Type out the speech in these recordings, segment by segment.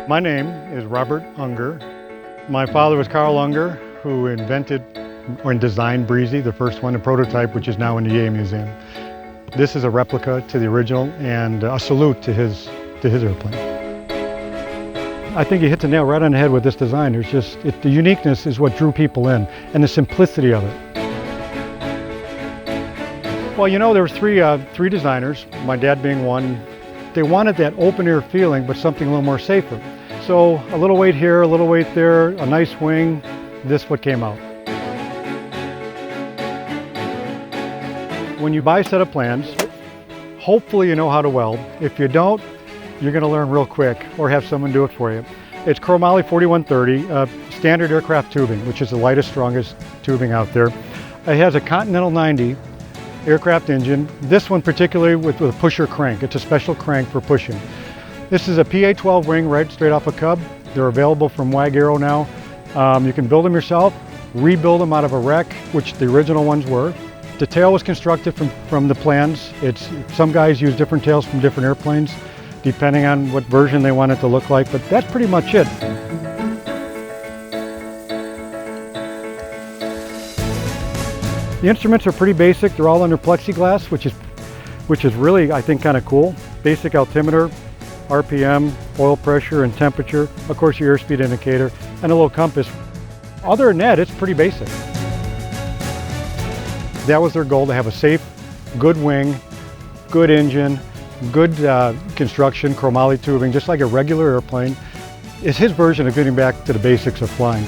My name is Robert Unger. My father was Carl Unger, who invented or designed Breezy, the first one, a prototype, which is now in the EAA Museum. This is a replica to the original and a salute to his airplane. I think you hit the nail right on the head with this design. The uniqueness is what drew people in, and the simplicity of it. Well, you know, there was three designers, my dad being one. They wanted that open air feeling, but something a little more safer. So a little weight here, a little weight there, a nice wing, this is what came out. When you buy a set of plans, hopefully you know how to weld. If you don't, you're going to learn real quick or have someone do it for you. It's chromoly 4130, standard aircraft tubing, which is the lightest, strongest tubing out there. It has a Continental 90 aircraft engine, this one particularly with a pusher crank. It's a special crank for pushing. This is a PA-12 wing right straight off a Cub. They're available from Wag Aero now. You can build them yourself, rebuild them out of a wreck, which the original ones were. The tail was constructed from the plans. Some guys use different tails from different airplanes, depending on what version they want it to look like, but that's pretty much it. The instruments are pretty basic. They're all under plexiglass, which is really, I think, kind of cool. Basic altimeter, RPM, oil pressure and temperature, of course your airspeed indicator, and a little compass. Other than that, it's pretty basic. That was their goal, to have a safe, good wing, good engine, good construction, chromoly tubing, just like a regular airplane. It's his version of getting back to the basics of flying.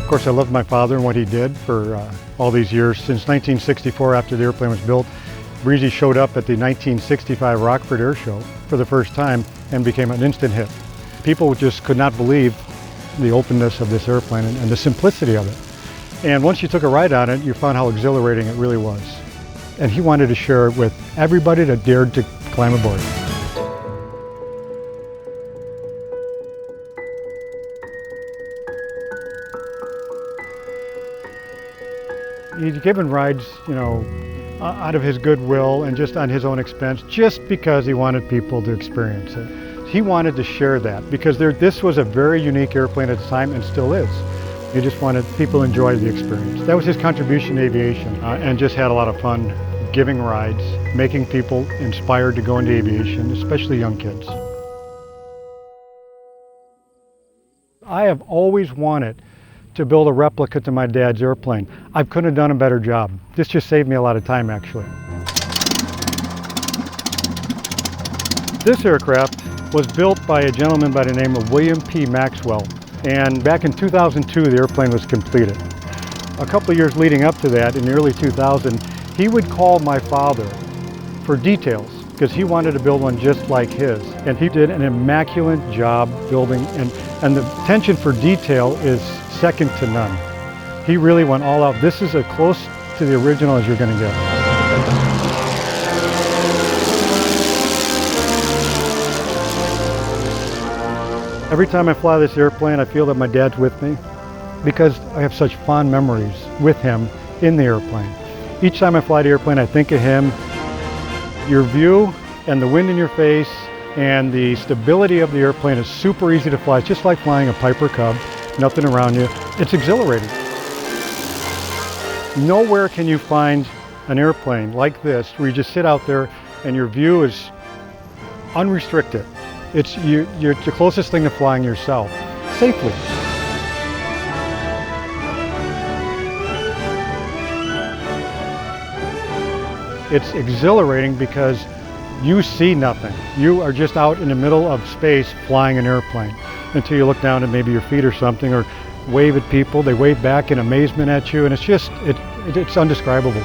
Of course, I loved my father and what he did for all these years. Since 1964, after the airplane was built, Breezy showed up at the 1965 Rockford Air Show for the first time and became an instant hit. People just could not believe the openness of this airplane and the simplicity of it. And once you took a ride on it, you found how exhilarating it really was. And he wanted to share it with everybody that dared to climb aboard. He's given rides, you know, out of his goodwill and just on his own expense, just because he wanted people to experience it. He wanted to share that because this was a very unique airplane at the time and still is. He just wanted people to enjoy the experience. That was his contribution to aviation, and just had a lot of fun giving rides, making people inspired to go into aviation, especially young kids. I have always wanted to build a replica to my dad's airplane. I couldn't have done a better job. This just saved me a lot of time, actually. This aircraft was built by a gentleman by the name of William P. Maxwell, and back in 2002 the airplane was completed. A couple of years leading up to that, in the early 2000s, he would call my father for details because he wanted to build one just like his, and he did an immaculate job building, and the attention for detail is second to none. He really went all out. This is as close to the original as you're going to get. Every time I fly this airplane, I feel that my dad's with me because I have such fond memories with him in the airplane. Each time I fly the airplane, I think of him. Your view and the wind in your face and the stability of the airplane is super easy to fly. It's just like flying a Piper Cub, nothing around you. It's exhilarating. Nowhere can you find an airplane like this where you just sit out there and your view is unrestricted. You're the closest thing to flying yourself, safely. It's exhilarating because you see nothing. You are just out in the middle of space flying an airplane until you look down at maybe your feet or something, or wave at people. They wave back in amazement at you, and it's undescribable.